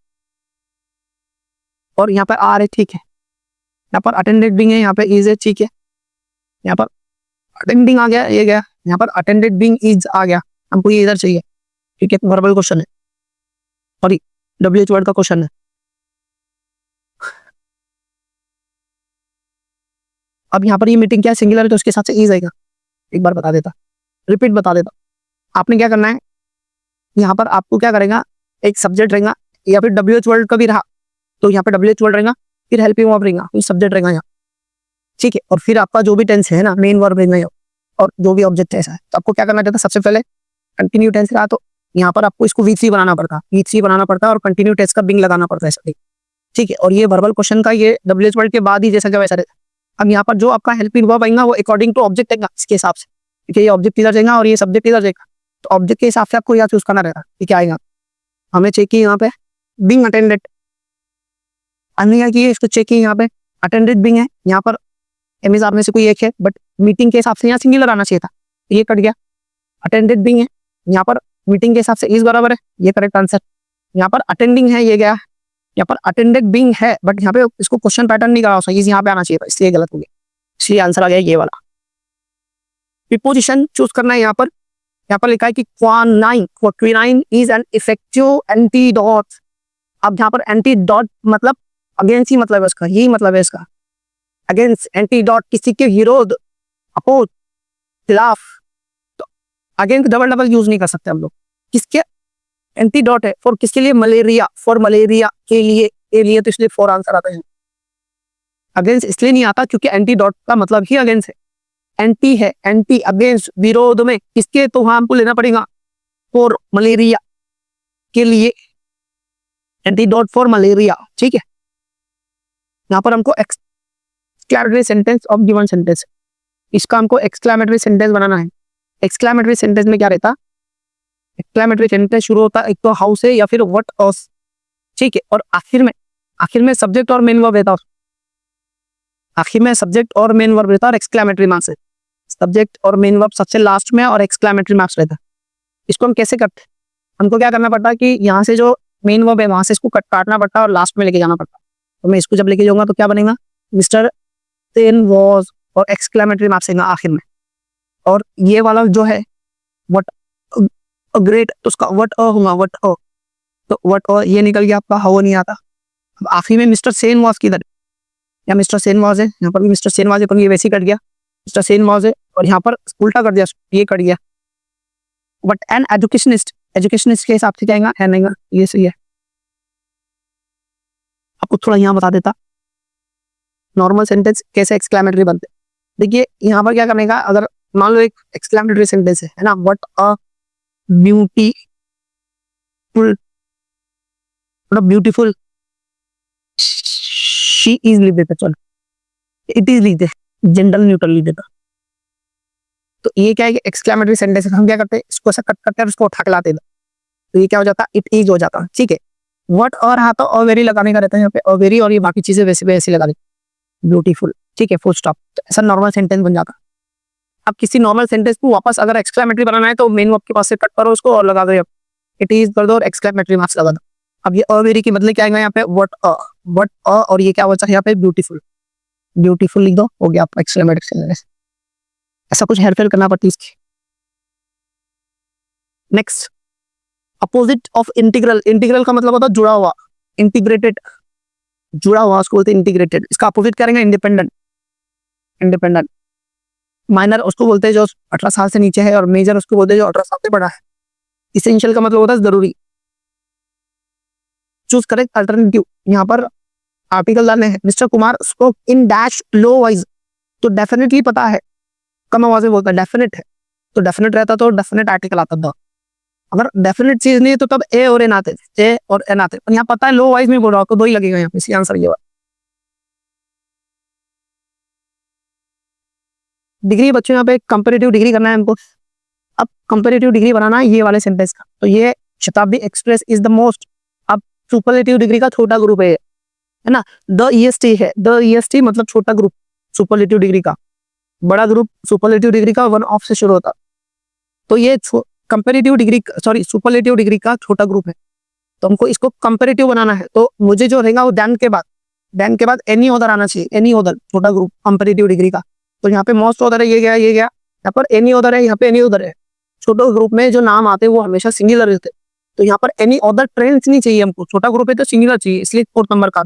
और यहाँ पर आर है, ठीक है, यहाँ पर अटेंडेड बिंग है, यहाँ पे इज है, ठीक है, यहाँ पर अटेंडिंग आ गया, ये गया, यहाँ पर अटेंडेड बिंग इज आ गया, हमको ये इधर चाहिए, ठीक है, वर्बल क्वेश्चन है, सॉरी WH वर्ड का क्वेश्चन है। अब यहाँ पर ये मीटिंग क्या है, सिंगुलर है, तो उसके साथ से इज आएगा, एक बार बता देता, रिपीट बता देता। आपने क्या करना है, यहाँ पर आपको क्या करेगा, एक सब्जेक्ट रहेगा या फिर WH वर्ड का भी रहा तो यहाँ पर WH वर्ड रहेगा, फिर हेल्पिंग वर्ब रहेगा, फिर सब्जेक्ट रहेगा यहाँ, ठीक है, और फिर आपका जो भी टेंस है ना, मेन वर्ब रहेगा और जो भी ऑब्जेक्ट ऐसा है, तो आपको क्या करना चाहता है, सबसे पहले कंटिन्यू टेंस रहा तो यहाँ पर आपको इसको V3 बनाना पड़ता, V3 बनाना पड़ता है और कंटिन्यू टेंस का बिंग लगाना पड़ता है ऐसा, ठीक है, और ये वर्बल क्वेश्चन का ये WH वर्ड के बाद ही जैसा क्या वैसा रहता है। अब यहाँ पर जो आपका हेल्पिंग वर्ब आएगा वो अकॉर्डिंग टू ऑब्जेक्ट आएगा, इसके हिसाब से, ठीक है, ये ऑब्जेक्ट इधर जाएगा और ये सब्जेक्ट इधर जाएगा, तो ऑब्जेक्ट के हिसाब से आपको यहाँ चूज करना रहेगा, ठीक है, आएगा हमें चेक की यहाँ पे बिंग अटेंडेड, हमने क्या किया, इसको चेक की यहाँ पे अटेंडेड बिंग है, यहाँ पर एम इज आर में से कोई एक है, बट मीटिंग के हिसाब से यहाँ सिंगुलर आना चाहिए था, ये कट गया, अटेंडेड बिंग है, यहाँ पर मीटिंग के हिसाब से इज बराबर है, ये करेक्ट आंसर, यहाँ पर अटेंडिंग है, ये गया, यहाँ पर अटेंडेड बिंग है, बट यहाँ पे इसको क्वेश्चन पैटर्न नहीं करा, इज यहाँ पे आना चाहिए था, इसलिए गलत हो गया, इसलिए आंसर आ गया ये वाला। प्रीपोजिशन चूज करना है, यहाँ पर लिखा है कि quinine is an effective antidote, अब यहाँ पर एंटीडोट मतलब अगेंस्ट ही मतलब है उसका, यही मतलब है इसका, अगेंस्ट, एंटीडोट किसी के विरोध, अपोज, खिलाफ, तो अगेंस्ट डबल यूज नहीं कर सकते हम लोग, किसके एंटीडोट है, फॉर किसके लिए, मलेरिया, फॉर मलेरिया के लिए तो इसलिए फॉर आंसर आता है, अगेंस्ट इसलिए नहीं आता क्योंकि एंटीडोट का मतलब ही अगेंस्ट है, एंटी है, एंटी अगेंस्ट विरोध में किसके, तो वहां हमको लेना पड़ेगा फॉर मलेरिया के लिए, एंटीडोट फॉर मलेरिया, ठीक है। यहाँ पर हमको exclamatory sentence of given sentence, इसका हमको एक्सक्लेमेटरी सेंटेंस बनाना है। एक्सक्लेमेटरी सेंटेंस में क्या रहता, एक्सक्लेमेटरी सेंटेंस शुरू होता है एक तो हाउ से या फिर व्हाट ऑस, ठीक है, और आखिर में सब्जेक्ट और मेन वर्ब रहता है, आखिर में सब्जेक्ट और मेन वर्ब रहता है और एक्सक्लेमेटरी मार्क्स है, सब्जेक्ट और मेन वर्ब सबसे लास्ट में और एक्सक्लेमेटरी मार्क्स रहता है। इसको हम कैसे करते हैं, हमको क्या करना पड़ता है कि यहाँ से जो मेन वर्ब है वहां से इसको काटना पड़ता है और लास्ट में लेके जाना पड़ता है, तो मैं इसको जब लेके जाऊंगा तो क्या बनेगा, मिस्टर सेन वॉज, और एक्सक्लेमेटरी मार्क्स आएगा आखिर में, और ये वाला जो है व्हाट ग्रेट, तो उसका व्हाट होगा, व्हाट तो व्हाट ये निकल गया आपका, हाउ नहीं आता। अब आखिर में मिस्टर सेन वॉज किधर, या मिस्टर सेन वॉज है, यहाँ पर भी मिस्टर सेन वॉज है, पर ये वैसे ही कट गया, मिस्टर सेन वॉज है, और यहाँ पर उल्टा कर दिया, ये कट गया, बट एन एजुकेशनिस्ट, एजुकेशनिस्ट के हिसाब से जाएगा, है नहीं, ये सही है। आपको थोड़ा यहाँ बता देता नॉर्मल सेंटेंस कैसे एक्सक्लेमेटरी बनते, देखिए यहाँ पर क्या करने का, अगर मान लो एक एक्सक्लेमेटरी सेंटेंस है ना, what a beautiful she is लिख देता, चलो इट इज लिख दे, जनरल न्यूट्रल लिख देता, तो ये क्या है कि एक्सक्लेमेटरी सेंटेंस हम क्या करते हैं, इसको ऐसा कट करते हैं और इसको उठा के लाते हैं, तो ये क्या हो जाता है, इट इज हो जाता है, ठीक है। व्हाट और हाँ तो और वेरी लगाने का रहता है यहाँ पे, और वेरी और ये बाकी चीजें वैसे वैसे लगा देते, ब्यूटीफुल, ठीक है, फुल स्टॉप, तो ऐसा नॉर्मल सेंटेंस बन जाता। अब किसी नॉर्मल सेंटेंस को वापस अगर एक्सक्लेमेटरी बनाना है तो मेन वर्ब के पास से कट करो उसको और लगा दो, इट इज कर दो और एक्सक्लेमेटरी मार्क्स लगा दो। अब ये अवेरी की बदले क्या आएगा यहाँ पे, व्हाट और ये क्या बचा यहाँ पे, ब्यूटीफुल, ब्यूटीफुल लिख दो, हो गया आपका एक्सक्लेमेटरी सेंटेंस। ऐसा कुछ हेरफेर करना पड़ती है इसकी। Next, opposite of integral, integral का मतलब होता है जुड़ा हुआ, इंटीग्रेटेड, जुड़ा हुआ उसको बोलते हैं इंटीग्रेटेड, इसका अपोजिट करेंगे इंडिपेंडेंट, इंडिपेंडेंट, माइनर उसको बोलते हैं जो 18 साल से नीचे है, और मेजर उसको बोलते हैं जो 18 साल से बड़ा है। इसेंशियल का मतलब होता है जरूरी। Choose correct alternative. यहाँ पर आर्टिकल डालने हैं, mister Kumar spoke in dash low voice, तो डेफिनेटली पता है, कम आवाज में बोलता है, डेफिनेट है, तो डेफिनेट रहता तो डेफिनेट आर्टिकल आता था। अगर डेफिनेट चीज नहीं है तो तब ए और एन आते थे, ए और एन आते, और यहाँ पता है लो वॉइस में बोल रहा हूँ तो दो ही लगेगा यहाँ पे, इसलिए आंसर ये हुआ। डिग्री बच्चों यहाँ पे कंपेरेटिव डिग्री करना है हमको। अब कंपेरेटिव डिग्री बनाना है ये वाले सेंटेंस का, तो ये शताब्दी एक्सप्रेस इज द मोस्ट। अब सुपरलेटिव डिग्री का छोटा ग्रुप है ना, द ईएसटी है, द ईएसटी मतलब छोटा ग्रुप सुपरलेटिव डिग्री का, बड़ा ग्रुप सुपरलेटिव डिग्री का वन ऑफ से शुरू होता, तो ये comparative degree sorry superlative degree का छोटा ग्रुप है। तो हमको इसको कंपेरेटिव बनाना है, तो मुझे जो रहेगा वो देन के बाद एनी अदर आना चाहिए, एनी अदर छोटा ग्रुप कंपेरेटिव डिग्री का। तो यहाँ पे मोस्ट अदर है, ये गया, यहाँ पर एनी अदर है, यहाँ पे एनी अदर है। छोटे ग्रुप में जो नाम आते हैं वो हमेशा सिंगुलर रहते हैं, तो यहाँ पर एनी अदर ट्रेंड्स नहीं चाहिए हमको, छोटा ग्रुप है तो सिंगुलर चाहिए, इसलिए 4 नंबर का।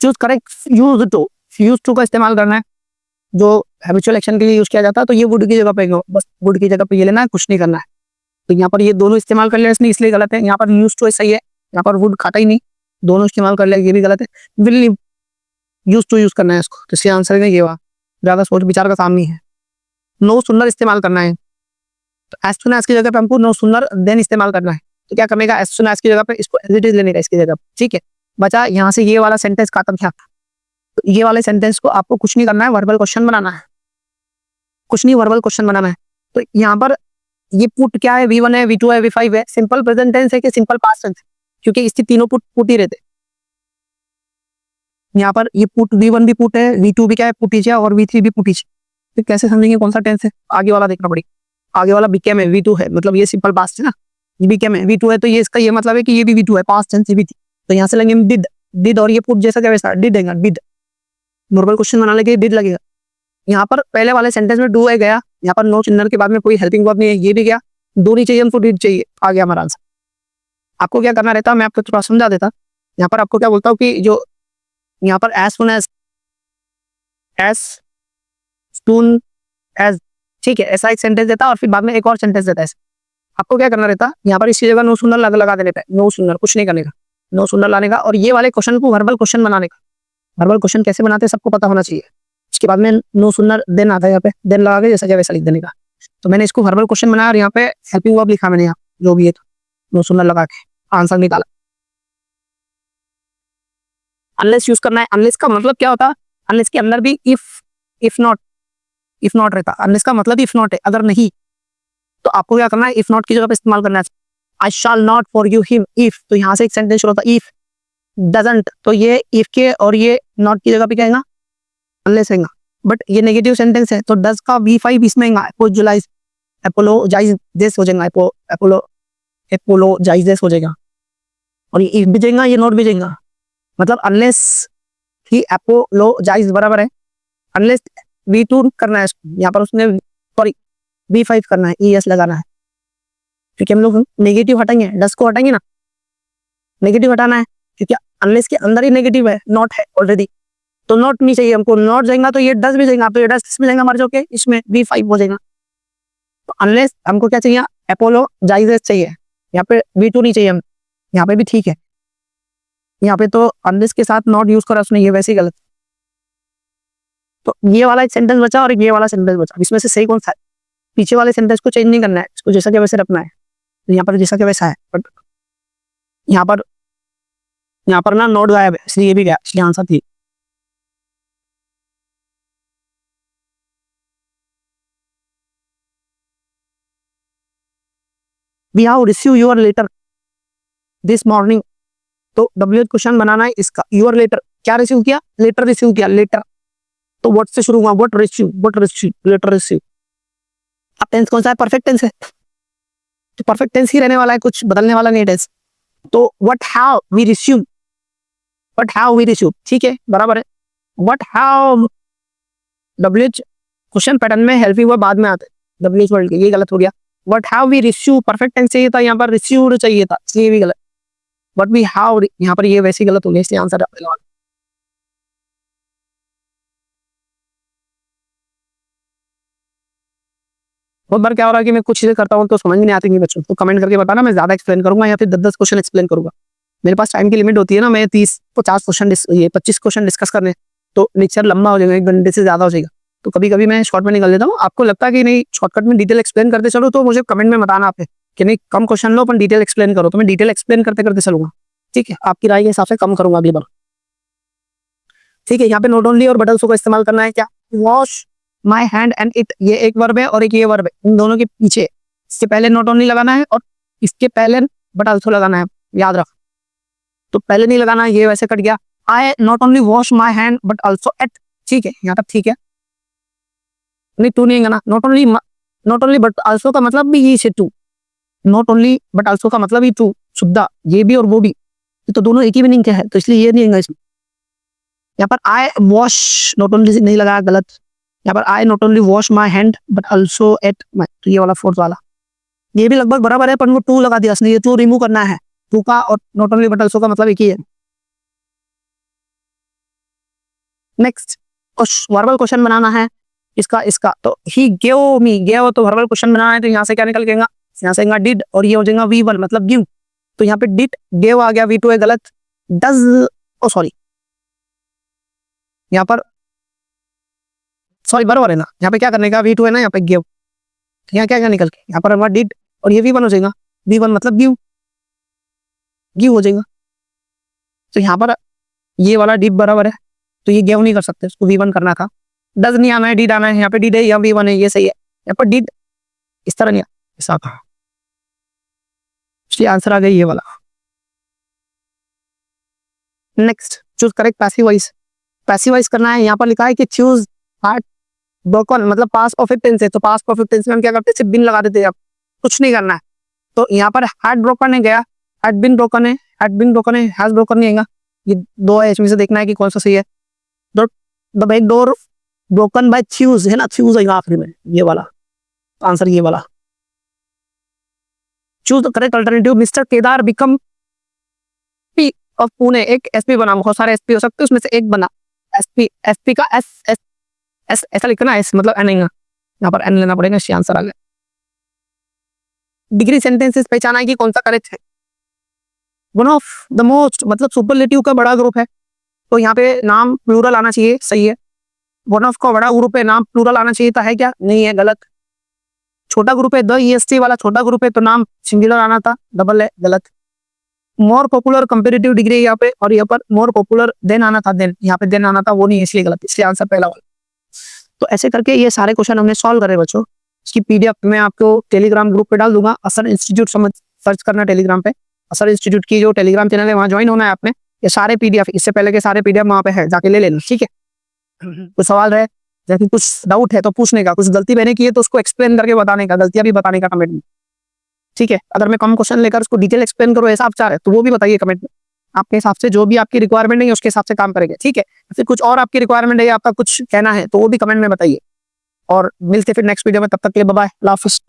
चूज करेक्ट यूज टू का इस्तेमाल करना है, जो हैबिचुअल एक्शन के लिए यूज किया जाता है, तो ये वुड की जगह पे बस वुड की जगह पे ये लेना है, कुछ नहीं करना है। तो यहाँ पर ये दोनों इस्तेमाल कर लिया इसने, इसलिए गलत है। यहाँ पर यूज टू सही है, यहाँ पर वुड खाता ही नहीं, दोनों इस्तेमाल कर लिया, ये भी गलत है। विल यूज टू यूज करना है इसको, तो इसका आंसर है ये हुआ, ज्यादा सोच विचार का काम नहीं है। नो सुनर इस्तेमाल करना है, तो एज सुन एज की जगह पे हमको नो सुनर देन इस्तेमाल करना है, तो क्या करने का, एज सुन एज की जगह पे इसको एज इट इज लेने का इसकी जगह, ठीक है। बचा यहाँ से ये वाला सेंटेंस खत्म क्या, तो ये वाले सेंटेंस को आपको कुछ नहीं करना है, वर्बल क्वेश्चन बनाना है, कुछ नहीं वर्बल क्वेश्चन बनाना है। तो यहाँ पर ये पुट क्या है, V1 है, V2 है, V5 है, सिंपल प्रेजेंट टेंस है कि सिंपल पास्ट टेंस है, क्योंकि इसकी तीनों पुट ही रहते। यहाँ पर ये पुट V1 भी पुट है, V2 भी क्या है पुट है, और V3 भी पुट है। तो कैसे समझेंगे कौन सा टेंस है, आगे वाला देखना पड़ेगा। आगे वाला बिकेम है, V2 है, मतलब ये सिंपल पास्ट है ना, ये बिकेम है, V2 है, तो ये इसका ये मतलब है कि ये भी V2 है, पास्ट टेंस भी थी। तो यहाँ से लगेंगे डिड और ये पुट जैसा क्या वैसा डिड देगा, डिड नॉर्मल क्वेश्चन बनाने के लिए डिड लगेगा। यहाँ पर पहले वाले सेंटेंस में डू है गया, यहाँ पर नो चिन्ह के बाद में कोई हेल्पिंग वर्ब नहीं है, ये भी गया, दो नहीं चाहिए हमको, डिड चाहिए, आ गया हमारा आंसर। आपको क्या करना रहता है, मैं आपको थोड़ा समझा देता। यहाँ पर आपको क्या बोलता हूँ कि जो यहाँ पर एज सुन एज ठीक है, ऐसा एक सेंटेंस देता है और फिर बाद में एक और सेंटेंस देता है। आपको क्या करना रहता है, यहाँ पर इसी जगह नो सुनर लगा देने पे, नो सुनर कुछ नहीं करने का, नो सुनर लाने का, और ये वाले क्वेश्चन को वर्बल क्वेश्चन बनाने का। वर्बल क्वेश्चन कैसे बनाते हैं सबको पता होना चाहिए। इसके बाद में नो सुनर देन आता है, यहाँ पे देन लगा के जैसा क्या वैसा लिख देने का। तो मैंने इसको वर्बल क्वेश्चन बनाया और यहाँ पे हेल्पिंग वर्ब लिखा मैंने, यहाँ जो भी है नो सुनर लगा के आंसर निकाला। अनलेस यूज करना है, अनलेस का मतलब क्या होता है, अनलेस के अंदर भी इफ नॉट रहता, अनलेस का मतलब इफ नॉट है, अगर नहीं, तो आपको क्या करना है, इफ नॉट की जगह पे इस्तेमाल करना है। I shall not forgive him if, तो यहाँ से एक सेंटेंस शुरू होता है इफ डजंट, तो ये इफ के और ये नॉट की जगह पे क्या है, अनलेस रहेगा। बट ये नेगेटिव सेंटेंस है, तो डज का V5 इसमें एपोलोजाइज हो जाएगा, एपोलोजाइज हो जाएगा, और ये इफ भी जाएगा, ये नॉट भी जाएगा, मतलब अनलेस ही एपोलोजाइज बराबर है, अनलेस V2 करना है यहाँ पर, उसने सॉरी V5 करना है, ES लगाना है, क्योंकि हम लोग नेगेटिव हटाएंगे, डस को हटाएंगे ना, नेगेटिव हटाना है, क्योंकि अनलेस के अंदर ही नेगेटिव है, नॉट है ऑलरेडी, तो नॉट नहीं चाहिए हमको, नॉट जाएगा तो ये डस भी जाएगा, तो ये डस किसमें जाएगा हमारे, जो के इसमें V5 हो जाएगा। तो अनलेस हमको क्या चाहिए, एपोलोजाइजेस चाहिए, यहाँ पे V2 नहीं चाहिए हम, यहाँ पे भी ठीक है, यहाँ पे तो अनलेस के साथ नॉट यूज करा उसने, ये वैसे ही गलत। तो ये वाला एक सेंटेंस बचा और ये वाला सेंटेंस बचा, इसमें से सही कौन सा है, पीछे वाले सेंटेंस को चेंज नहीं करना है, इसको जैसा क्या वैसे रखना है, यहाँ पर जैसा क्या वैसा है, बट यहाँ पर ना नोट गायब है, इसलिए ये भी गया, इसलिए आंसर थी। We have received your letter this morning, तो WH क्वेश्चन बनाना है इसका, योर लेटर क्या रिसीव किया, लेटर रिसीव किया, लेटर, तो व्हाट से शुरू हुआ, व्हाट रिसीव, लेटर रिसीव। अब टेंस कौन सा है, परफेक्ट टेंस है, तो परफेक्ट टेंस ही रहने वाला है, कुछ बदलने वाला नहीं टेंस। तो व्हाट हैव वी रिसीव, ठीक है बराबर है, what have WH question pattern में हेल्पिंग वर्ब बाद में आते हैं, WH वर्ड के, ये गलत हो गया। What have we receive perfect tense चाहिए था, यहाँ पर रिसीव्ड चाहिए था, इसलिए भी गलत। व्हाट वी हैव यहाँ पर ये वैसे गलत हो गया, इसलिए आंसर बहुत बार क्या हो रहा है कि मैं कुछ चीजें करता हूँ तो समझ में नहीं आती बच्चों, तो कमेंट करके बताना, मैं ज्यादा एक्सप्लेन करूंगा या फिर 10-10 क्वेश्चन एक्सप्लेन करूंगा। मेरे पास टाइम की लिमिट होती है ना, मैं 30-50 क्वेश्चन, ये 25 क्वेश्चन डिस्कस करने, तो लेक्चर लंबा हो जाएगा, 1 घंटे से ज्यादा हो जाएगा। तो कभी कभी मैं शॉर्ट में निकल लेता हूँ। आपको लगता है कि नहीं शॉर्टकट में डिटेल एक्सप्लेन करते चलो, तो मुझे कमेंट में बताना आप कि नहीं कम क्वेश्चन लो अपन डिटेल एक्सप्लेन करो, तो मैं डिटेल एक्सप्लेन करते करते चलूंगा। ठीक है, आपकी राय के हिसाब से कम करूंगा अगली बार। ठीक है, यहाँ पे नॉट ओनली और बट आल्सो का इस्तेमाल करना है। क्या, wash my hand and it, ये एक वर्ब है और एक ये वर्ब है, इन दोनों के पीछे इसके पहले नॉट ओनली लगाना है और इसके पहले बट आल्सो लगाना है, याद रख। तो पहले नहीं लगाना, ये वैसे कट गया। I not only wash my hand but also ate, ठीक है, यहाँ तक ठीक है। नहीं टू नहीं गाना, नॉट ओनली बट आल्सो का मतलब भी ये से टू, नॉट ओनली बट आल्सो का मतलब ही टू, शुद्धा ये भी और वो भी, तो दोनों एक ही मीनिंग के है, तो इसलिए ये नहीं आएगा इसमें। यहाँ पर आई वॉश नॉट ओनली नहीं लगाया, गलत। यहाँ पर I not only wash my hand but also ate my, तो ये वाला फोर्थ वाला ये भी लगभग बराबर है, पर वो टू लगा दिया इसने, ये टू रिमूव करना है। टू का और नॉट ओनली बट आल्सो का मतलब एक ही है। नेक्स्ट वर्बल क्वेश्चन बनाना है इसका तो ही गेव मी, गेव तो वर्बल क्वेश्चन बनाना है, तो यहाँ से क्या निकल गएगा, यहाँ से डिड और ये हो जाएगा वी1 मतलब गिव, तो यहाँ पे डिड गेव आ गया, वी2 है गलत। डज, ओ सॉरी यहाँ पर सॉरी बराबर है ना, यहाँ पे क्या करने का, वी2 है ना, यहाँ पे गिव, यहाँ क्या क्या निकल के यहाँ पर डिड और ये वी1 हो जाएगा, वी1 मतलब गिव, गिव हो जाएगा। तो यहाँ पर ये वाला डिड बराबर है, तो ये गिव नहीं कर सकते, उसको वी1 करना था। डज नहीं आना है, डिड आना है, यहाँ पे डिड है, यहाँ वी1 है, ये सही है। यहाँ पर डिड इस तरह नहीं, ऐसा कहा, इसलिए आंसर आ गया ये वाला। Next choose correct passive voice, passive voice करना है। यहाँ पर लिखा है कि चूज हार्ट ब्रोकन, मतलब पास्ट परफेक्ट टेंस है, तो पास्ट परफेक्ट टेंस में हम क्या करते हैं, सिर्फ बिन लगा देते हैं, अब कुछ नहीं करना है। तो यहाँ पर हार्ट ब्रोकन है गया, हार्ट बिन ब्रोकन है, हार्ट बिन ब्रोकन है, हैज ब्रोकन नहीं आएगा, ये दो है, इसमें से देखना है कि कौन सा सही है। The back door broken by थ्यूज है ना, थ्यूज आएगा आखिरी में, ये वाला आंसर, ये वाला। Choose the correct alternative, mister Kedar become P of Pune, एक एसपी बना, बहुत सारे एसपी हो सकते हैं, उसमें से एक बना एसपी, एसपी का एस एस एस ऐसा लिखना है, एस मतलब एन आएगा, यहाँ पर एन लेना पड़ेगा, इसलिए आंसर आ गया। डिग्री सेंटेंसेस पहचाना है कि कौन सा करेक्ट है। वन ऑफ द मोस्ट मतलब सुपरलेटिव का बड़ा ग्रुप है, तो यहाँ पे नाम प्लूरल आना चाहिए, सही है। वन ऑफ का बड़ा ग्रुप है, नाम प्लूरल आना चाहिए था, है क्या, नहीं है, गलत। छोटा ग्रुप है, द ईएसटी वाला छोटा ग्रुप है, तो नाम सिंगुलर आना था, डबल है, गलत। मोर पॉपुलर कंपेरेटिव डिग्री यहाँ पे, और यहाँ पर मोर पॉपुलर देन आना था, देन यहाँ पे देन आना था, वो नहीं, इसलिए गलत, इसलिए आंसर पहला वाला। तो ऐसे करके ये सारे क्वेश्चन हमने सॉल्व करे बच्चों। इसकी पीडीएफ मैं आपको टेलीग्राम ग्रुप पे डाल दूंगा, असर इंस्टीट्यूट समझ सर्च करना टेलीग्राम पे, असर इंस्टीट्यूट की जो टेलीग्राम चैनल है वहाँ ज्वाइन होना है आपने। ये सारे पीडीएफ, इससे पहले के सारे पीडीएफ वहाँ पे है, जाके ले लेना, ठीक है। कुछ सवाल रहे जैसे कुछ डाउट है तो पूछने का, कुछ गलती मैंने की है तो उसको एक्सप्लेन करके बताने का, गलतियां भी बताने का कमेंट में, ठीक है। अगर मैं कम क्वेश्चन लेकर उसको डिटेल एक्सप्लेन करूँ ऐसा आप चाह रहे तो वो भी बताइए कमेंट में, आपके हिसाब से जो भी आपकी रिक्वायरमेंट है उसके हिसाब से काम करेंगे, ठीक है। फिर कुछ और आपकी रिक्वायरमेंट है, आपका कुछ कहना है तो वो भी कमेंट में बताइए, और मिलते फिर नेक्स्ट वीडियो में, तब तक के लिए बाय बाय, अल्लाह हाफिज़।